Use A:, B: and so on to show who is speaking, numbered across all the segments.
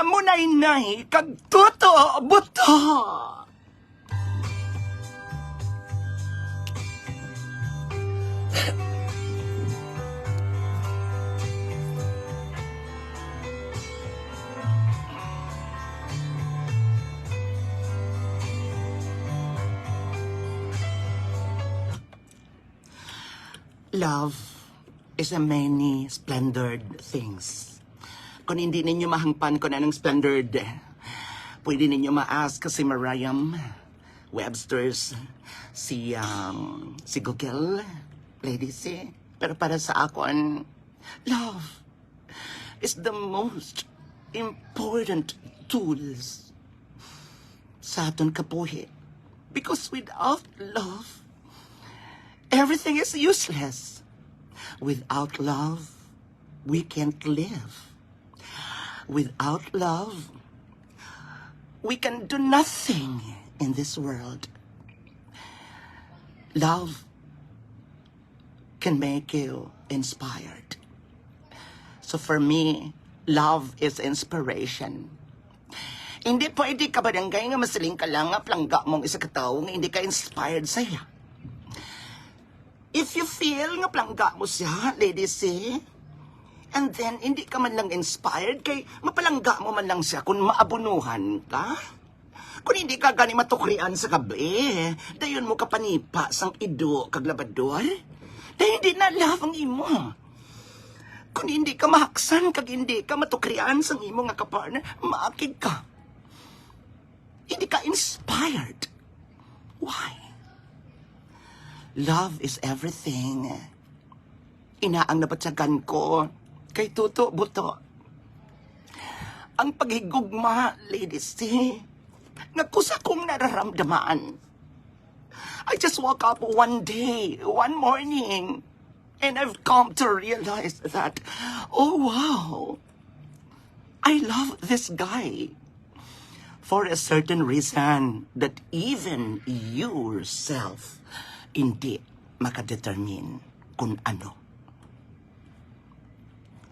A: munay kag tuto buto. Love is a many splendored things. Kung hindi ninyo mahangpan kung anong splendid, pwede ninyo ma-ask si Merriam Webster's, si Google, ladies eh. Pero para sa akon, love is the most important tools sa aton kabuhi. Because without love, everything is useless. Without love, we can't live. Without love, we can do nothing in this world. Love can make you inspired. So for me, love is inspiration. Hindi pwede ka barangay nga masiling ka lang nga plangga mong isa katao nga hindi ka inspired saya. If you feel nga plangga mo siya, ladies eh, and then hindi ka man lang inspired, kay mapalangga mo man lang siya kung maabunuhan ka. Kung hindi ka gani matukrian sa gabi, dayon mo kapanipa sang ido kag labador, dayon hindi na love ang imo. Kung hindi ka mahaksan kag hindi ka matukrian sang imo nga kapartner, maakig ka. Hindi ka inspired. Why? Love is everything. Inaang nabatsagan ko kay Tuto Buto. Ang paghigugma, ladies, nagkusa kong nararamdaman. I just woke up one day, one morning, and I've come to realize that, oh wow, I love this guy for a certain reason that even yourself hindi makadetermine kung ano.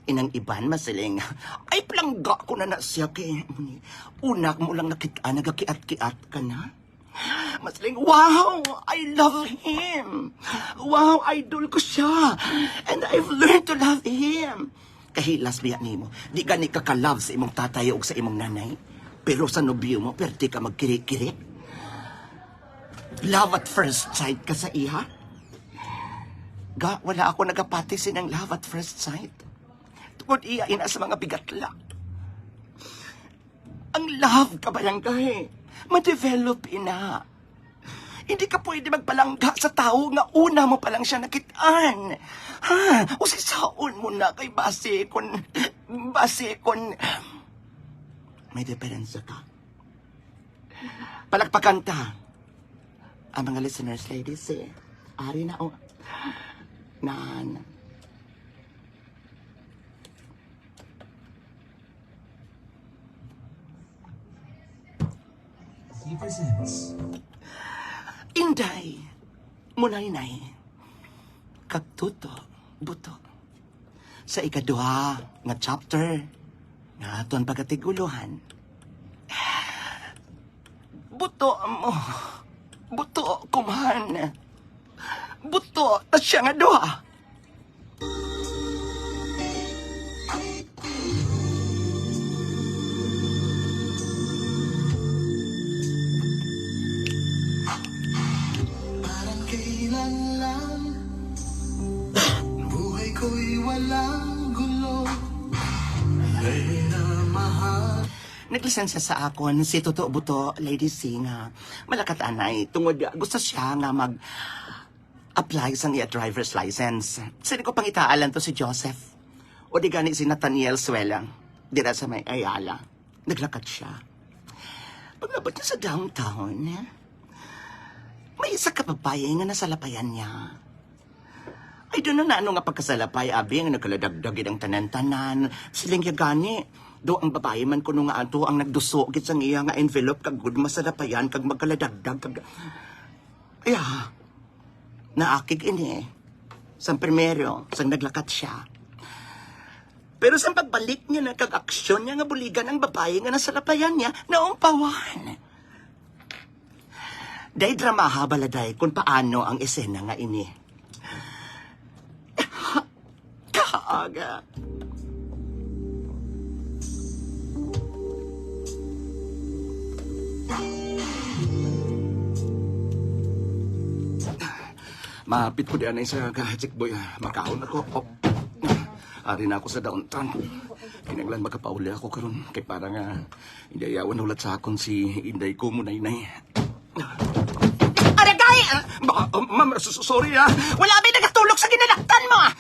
A: Inang iban masiling, ay plangga ko na siya kay unak mo lang nakita, nagakiat-kiat ka na. Masiling, wow, I love him. Wow, idol ko siya. And I've learned to love him. Kahilas biya ni mo, di gani ka ka-love sa imong tatay o sa imong nanay. Pero sa nobyo mo, perti ka magkiri-kiri. Love at first sight ka sa iha? Wala ako nagapati sinang love at first sight. Tungkol iya ina sa mga bigatla. Ang love ka barangay, ma-develop ina. Hindi ka pwede magpalangga sa tao nga una mo pa lang siya nakitaan. Ha? O sisaon mo na kay base kon may diferensya ka. Palakpakan ta. Ang mga listeners, ladies, ari na o. Nan.
B: He presents
A: Inday, munay-nay, kag Tuto Buto. Sa ikaduha nga chapter, nga aton pagatiguluhan. Buto mo. Buto kuman. Buto ta siya nga duha.
B: parang kailan lang buhay ko'y walang gulo. Ay na mahal.
A: Naglisensya sa akon si Tuto Buto, Lady C nga malakat anay tungod gusto siya nga mag-apply sa iya driver's license. Sino ko pangitaalan to si Joseph o di gani si Nathaniel Suela dira sa may Ayala. Naglakat siya. Paglabot niya sa downtown, may isa ka babae nga nasa lapayan niya. Ay doon na ano nga pagkasalapay abi nga nagkaladagdagid ang tanan-tanan. Siling gani. Do ang babae man kuno nga ato ang nagduso gid sang iya nga envelope kag gud masalapayan kag magkaladagdag kag naakig ini sang primero sang naglakat siya. Pero sa pagbalik niya na kag-aksyon niya nga buligan ang babae nga nasalapayan niya, naumpawan. Day drama baladay kung paano ang esena nga ini. Kaaga. Mapit ko diyan sa kahachik boy. Makaon ako. Oh. Ari na ako sa downtown. Kinaglan makapauli ako karon kay para nga indayawan ulat sa akon si Inday ko munay-nay. Aragay! Ma'am, sorry ah. Wala may nagatulog sa ginalaktan mo ah.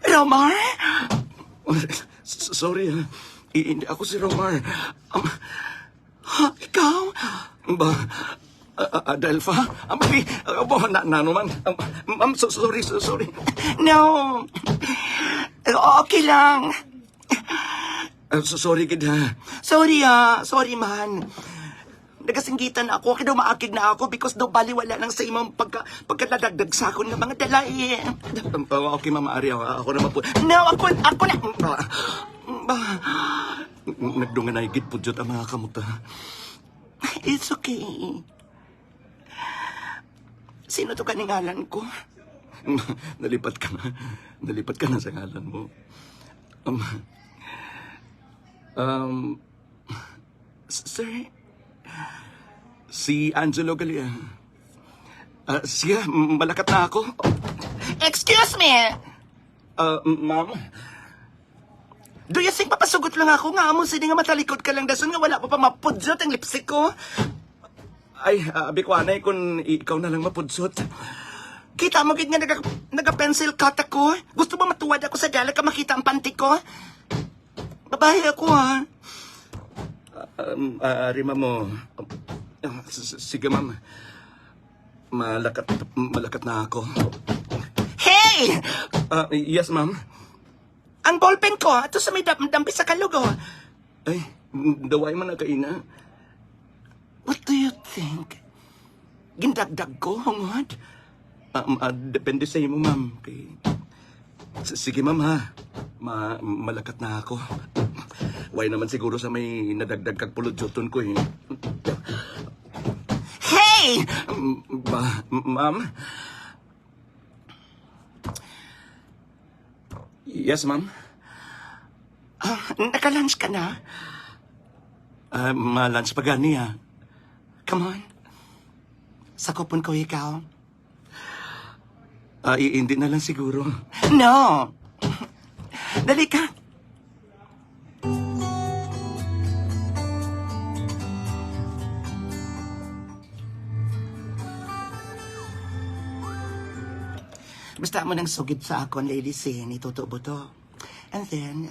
A: Romar? Sorry ah. Hindi ako si Romar. Ikaw? Adelpha? Mami, nanuman. Ma'am, sorry. No. Okay lang. Sorry, kid, ha? Sorry, man. Nagasinggitan ako, kaya maakig na ako because daw baliwala lang sa imong pagkaladagdag sa akon ng mga dalay. Okay, Mama Aria, ako na mapu... No, ako na... Nagdungan na higit po dyan ang mga kamuta. It's okay. Sino to kaningalan ko? Nalipat ka na sa ngalan mo. Sir? Si Angelo Galia. Siya, malakat na ako. Excuse me! Ma'am? Do you think papasugot lang ako nga mo? Sini nga matalikod ka lang dason nga wala pa mapudzot ang lipstick ko? Ay, bikwanay kung ikaw na lang mapudzot. Kita mo gid nga naga-pencil cut ako. Gusto ba matuwad ako sa dala ka makita ang panty ko? Babae ako ha. Rima mo. Sige ma'am. Malakat na ako. Hey! Yes ma'am. Ang ballpen ko, ito sa may dampi sa kalugo. Ay, daway man na kaina. What do you think? Gindagdag ko, hungod? Depende sa iyo, ma'am. Okay. Sige, ma'am, ha. Malakat na ako. Why naman siguro sa may nadagdag kag pulutyoton ko, eh. Hey! Ma'am? Yes, ma'am? Naka-lunch ka na? Ma-lunch pa gani, ha? Come on. Sakupon ko ikaw. Hindi na lang siguro. No! Dali ka. Basta mo nang sugid sa akon, Lady Sin, itutubo to. And then,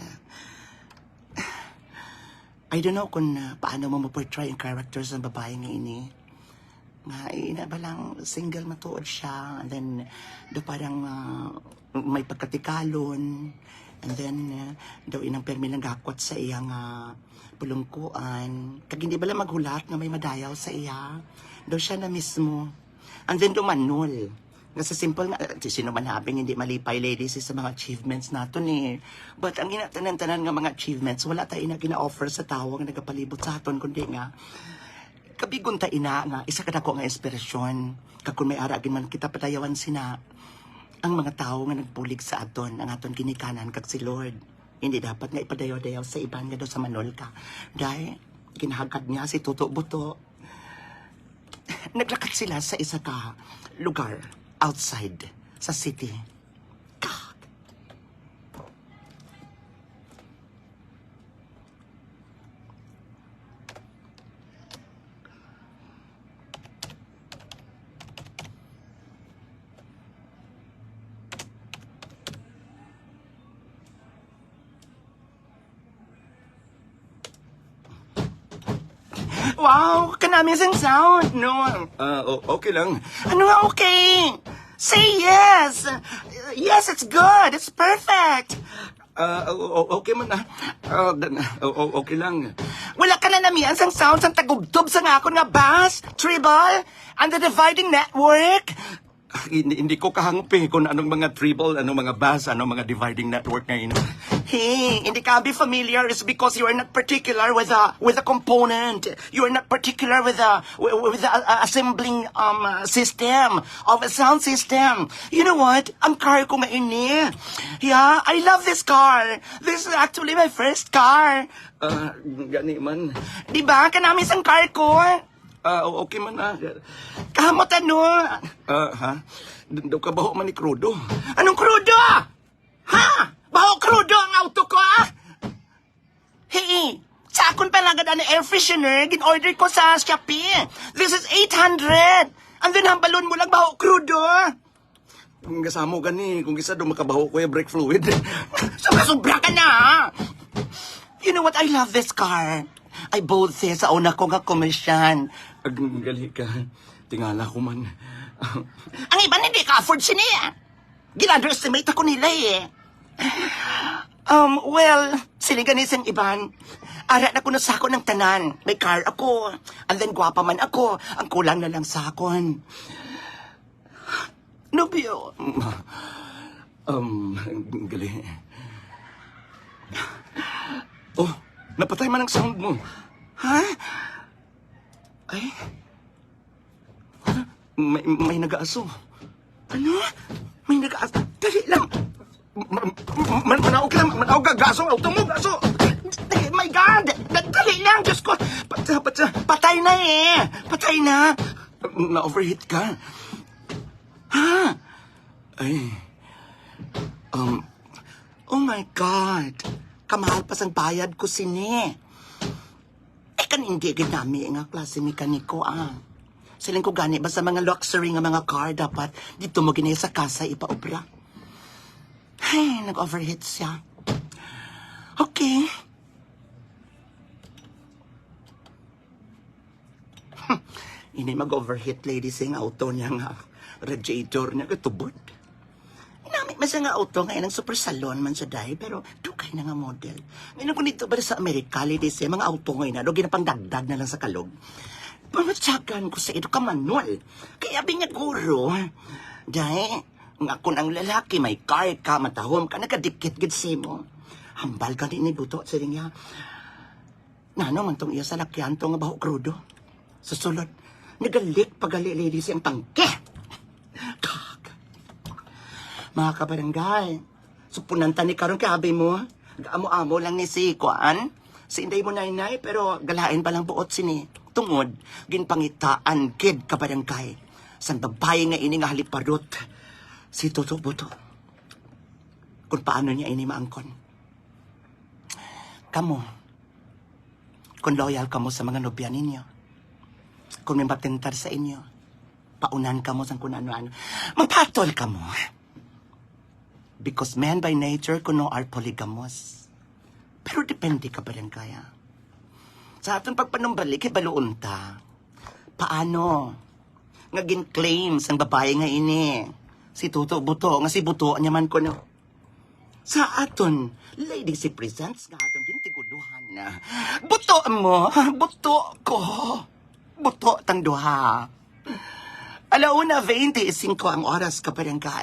A: I don't know kung paano mo maportray ang characters ng babae nga ini. Nga, ina ba lang single matuod siya. And then, do parang may pagkatikalon. And then, daw inang permi lang gakwat sa iyang pulungkuan. Kag hindi ba lang maghulat nga may madayaw sa iya. Daw siya na mismo. And then, dumanol. Kasi simple nga, sino man habing hindi malipay, ladies, sa mga achievements natin eh. But ang inatanan-tanan nga mga achievements, wala tayo na gina-offer sa tao nga nagapalibot sa aton, kundi nga, kabigon ta ina nga, isa ka na ko nga inspirasyon. Kung may aragin man kita patayawan sina, ang mga tao nga nagpulig sa aton, ang aton kinikanan kag si Lord. Hindi dapat nga ipadayaw-dayaw sa iban nga daw sa manol ka. Dahil, kinahagad niya si Tuto Buto. Naglakad sila sa isa ka lugar outside sa city. God. Wow, kan-amazing sound. No, okay lang. Ano nga okay? Say yes. Yes, it's good. It's perfect. Okay man na. Okay lang. Wala ka na namiyan sang sound sang tagubtob sa nga ako nga bass, treble, and the dividing network. Hindi ko kahangpi kung anong mga triple, anong mga bus, anong mga dividing network na yun. Hey, hindi ka be familiar is because you are not particular with the component. You are not particular with the assembling system of a sound system. You know what? Ang car ko ngayon. Yeah, I love this car. This is actually my first car. Gani man. Di ba? Kanami sang car ko. Okay man Kahamot ano? Ha? Daw ka baho man ni Crudo. Anong Crudo? Ha? Baho Crudo ang auto ko, Hey, sa akon pa lang ganda air freshener, gin-order ko sa Shopee. This is 800. And then hambalon mo lang baho Crudo. Kung kasamo gani, kung isa daw makabaho ko yung brake fluid. Sobra ka na, You know what? I love this car. I bought this sa una ko nga komisyan. Gali ka. Tingala ko man. Ang iba hindi ka afford siniya. Gin-underestimate ako nila Well, siliganis ang iban. Ara na ko na sako ng tanan. May car ako. And then gwapa man ako. Ang kulang na lang sakon. Nobyo. Gali. Oh, napatay man ang sound mo. Ha? Ay? May nag-aaso. Ano? May nag-aaso. Dali lang. Manawag lang. Manawag ka. Gaso. Auto mo. Gaso. My God. Dali lang. Diyos ko. Patay na Patay na. Na-overheat ka. Ha? Ay. Oh my God. Kamahal pa sang bayad ko sini. Kan hindi ginami nga klase mekaniko Siling ko gani ba sa mga luxury nga mga car dapat dito mo ginay sa kasa ipaobra. Ay, nag-overheat siya. Okay. Ini mag-overheat lady sing auto niya nga radiator niya katubod. Inamit man siya nga auto ngayon ng super salon man siya dahil pero dukay na nga model. Ngayon ko dito ba sa Amerika ladies mga auto ngayon na ginapang dagdag na lang sa kalog. Pamatsagan ko sa ito ka manual. Kaya binyaguro. Dahil nga kung ang lalaki may car ka, matahom ka, nakadikit-gid si mo. Hambal ka din ni buto sa niya. Nano man tong iya sa lakyan to nga baho Crudo. Susulod, nagalik pagali ladies ang tangke. Mga kabarangay, supunanta ni karon kabi mo. Gaamo-amo lang ni si Kuan. Si Inday mo nainay, pero galain pa lang buot sini. Tungod, ginpangitaan kid kabarangay. San babae nga ini nga haliparot. Si Toto Buto. Kung paano niya ini maangkon. Kamo, kung loyal kamo sa mga nobya ninyo, kung may matentar sa inyo, paunan kamo sa kung ano-ano, magpatol kamo. Because men by nature kuno are polygamous. Pero depende ka ba rin kaya? Sa atong pagpanumbalik, baluon ta. Paano? Nga gin-claims ang babae nga ini. Si Toto Buto, nga si Buto niya man kuno. Sa aton, lady si presents nga atong gintiguluhan na. Buto mo, buto ko. Buto tang duha. 1:25 ang oras ka pa rin